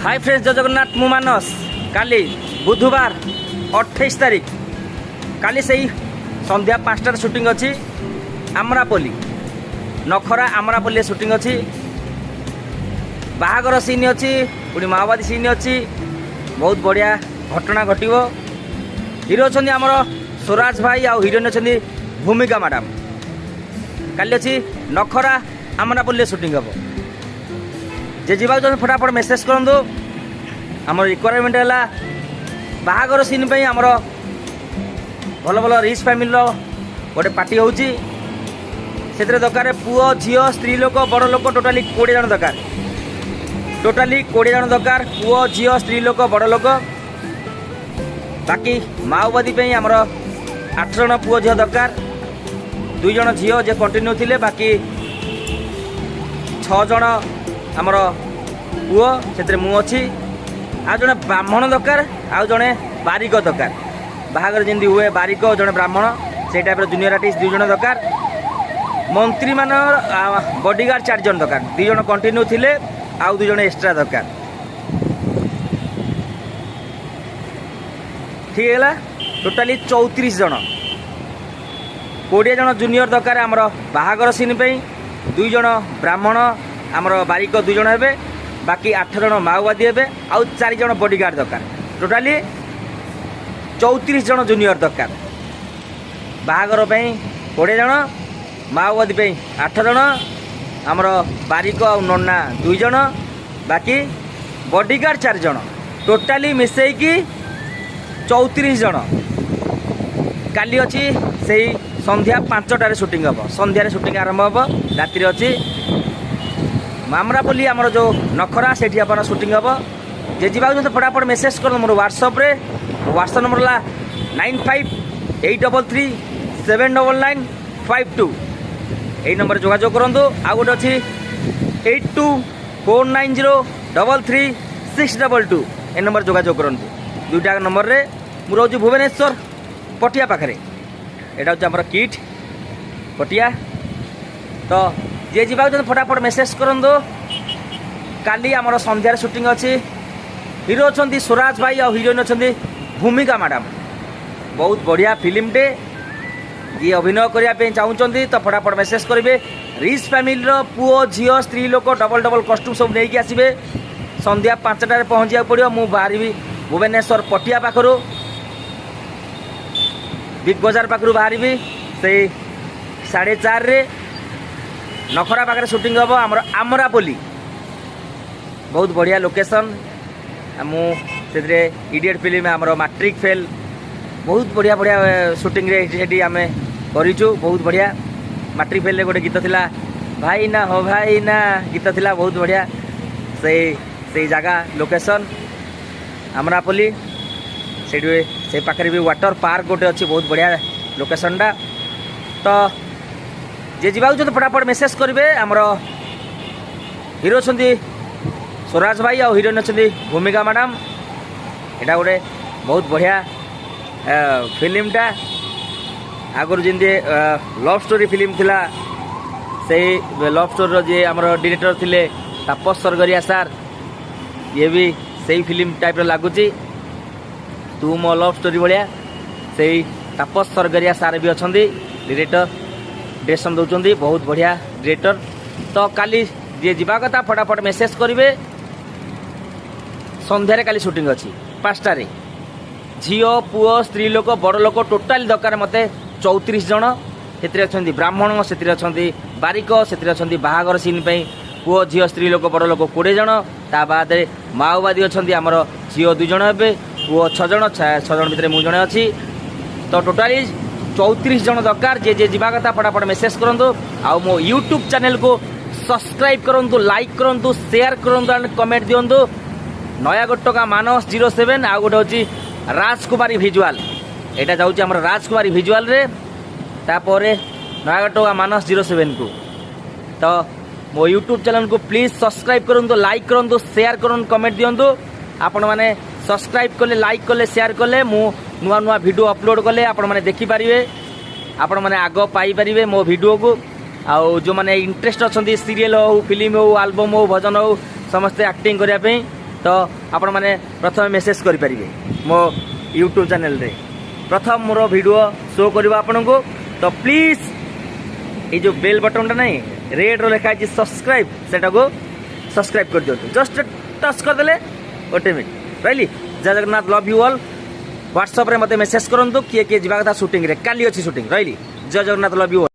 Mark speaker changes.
Speaker 1: Hi friends जय जगन्नाथ मु मानस काली बुधवार 28 तारीख काली से संध्या 5टार शूटिंग अच्छी आमरापल्ली नखरा आमरापल्ली शूटिंग अच्छी बाहागर सीन अच्छी पुणी माओवादी सीन अच्छी बहुत बढ़िया घटना घटव हिरो अच्छा आमर स्वराज भाई आउ हिरोइन अच्छा भूमिका मैडम काली अच्छी नखरा आमरापल्ली शूटिंग हम जे जीवा फटाफट मेसेज करूँ आम रिक्वायरमेंट है बाहागर सीन पर आमर भल भल रिच फैमिली गोटे पार्टी होची दरकार पुओ झील स्त्री लोक बड़ लोक टोटाली 20 जन दरकार टोटाली 20 जन दरकार पुओ झील स्त्री लोक बड़ लोक बाकी माओवादी पे आमर 8 जन पुओ झील दरकार 2 जन झील जे कंटिन्यू थिले बाकी 6 जन आमर पुओ से मु अच्छी आ जड़े ब्राह्मण दरकार आउ जड़े बारिक दरकार बाहागर जमी हुए बारिक जड़े ब्राह्मण से टाइप जूनियर आर्टिस्ट 2 जन दरकार मंत्री मान बॉडीगार्ड 4 जन दरकार 2 जन कंटिन्यू थिले आउ 2 जन एक्स्ट्रा दरकार ठीक है टोटाली 34 जन 20 जन जूनियर दरकार आमर बाहागर सीन पे 2 जन ब्राह्मण आमर बारिक 2 जन हे बाकी 8 जन माओवादी हे आउ 4 जन बॉडीगार्ड दरकार टोटाली 34 जन जूनियर दरकार बाहागर 20 जन माओवादी 8 जन आमर बारिक आ नन्ना 2 जन बाकी बॉडीगार्ड 4 जन टोटाली मिसेकी 34 जन काली अच्छी से संध्या 5टार शूटिंग हम संध्यार शूटिंग आरंभ हम राति अच्छी आमरापल्ली आमर जो नखरा से शूटिंग हम जे जी फटाफट मेसेज कर मोर व्हाट्सअप व्हाट्सअप नंबर है 9583779952 यही नंबर जोगाजोग करूँ आ गए अच्छी 8249033622 ए नंबर जोगाजोग करूँ 2टा नंबर रे मु रोज भुवनेश्वर पटिया पाखे यहाँ हूँ आम किट पटिया तो जे जी फटाफट मेसेज करूँ काली आमर संध्यार शूटिंग अच्छी हिरो अच्छा स्वराज भाई आ हिरोइन अच्छा भूमिका मैडम बहुत बढ़िया फिल्मटे जी अभिनय करने चाहते तो फटाफट मेसेज करेंगे रिच फैमिली पुओ झील स्त्री लोक डबल डबल कस्ट्यूम सब नहीं आसवे संध्या 5टार पहुँचा पड़ो मु बाहरी भुवनेश्वर पटिया पाखु बिग बजार पाखु बाहरी से 4:30 नखरा पाखे शूटिंग हम आमर आमरापल्ली बहुत बढ़िया लोकेशन मुझे इडियट फिल्म आमर मैट्रिक फेल बहुत बढ़िया बढ़िया शूटिंग रे आम करूँ बहुत बढ़िया मैट्रिक फेल गोटे गीत थिला भाई ना हो भाई ना गीत थिला बहुत बढ़िया से जगह लोकेशन आमरापल्ली से पाखे भी वाटर पार्क गोटे अच्छी बहुत बढ़िया लोकेशनटा तो जे जी फटाफट मेसेज करेंगे आमर हिरो अच्छा स्वराज भाई आ हिरोइन अच्छा भूमिका मैडम यहाँ गोटे बहुत बढ़िया फिल्मटा आगुरी जमी लव स्टोरी फिल्म थिला से लव स्टोरी जी आमर डायरेक्टर थिले तापस सरगरिया सार ये भी सही फिल्म टाइप लगुच तू मो लव स्टोरी भाया से तापस सरगरिया सार भी अच्छा डायरेक्टर डायरेक्शन दौरान बहुत बढ़िया डायरेक्टर तो काली जी जीवा कथा फटाफट मेसेज करेंगे संध्यारे काली शूटिंग अच्छी 5टारे झील पुओ स्त्री लोक बड़ लोक टोटाल दरकार मत 34 जन से अच्छा ब्राह्मण से अच्छा बारिक से अच्छा बाहागर सीन पुओ झील स्त्री लोक बड़ लोक 20 जन ता बाद माओवादी अच्छा आमर झील 2 जन हे पुओ 6 जन 6 जन भितर मु जड़े अच्छी तो टोटाली 34 जन दरकार जे जीवा कथा फटाफट मेसेज करूँ आ मो यूट्यूब चैनल को सब्सक्राइब करूँ लाइक करूँ शेयर करूँ एंड कमेंट दिंतु नयागढ़ टका मानस 07 आ गोटे हूँ राजकुमारी भिजुआल यहाँ जाऊँ आम राजकुमारी भिजुआल रे तापर नयागढ़ टका मानस 07 को तो मो यूट्यूब चैनल को प्लीज सब्सक्राइब करूँ लाइक करूँ शेयर करूँ कमेंट दिंतु आपण मैंने सब्सक्राइब कले लाइक कले शेयर कले मु नुआ नुआ वीडियो अपलोड कले आपण मैंने देखिपारे आपण मैंने आग पाइपर मो वीडियो को आउ जो मैंने इंटरेस्ट अच्छा सीरियल हो फिल्म हो आल्बम हो भजन हो समस्ते एक्टिंग करने तो आपण मैंने प्रथम मेसेज करेंगे मो यूट्यूब चैनल रे प्रथम मोर वीडियो शो करवा आपन को। तो प्लीज ये जो बेल बटन नहीं रेड रो लिखा है सब्सक्राइब सेटा को सब्सक्राइब कर दियो जस्ट टच कर देले ऑटोमेटिक रही। जय Jagannath love you all. WhatsApp रे मते मेसेज करंतु किए किए जीवा कथा शूटिंग रे काली अछि शूटिंग रही। जय जगन्नाथ लव यू ऑल।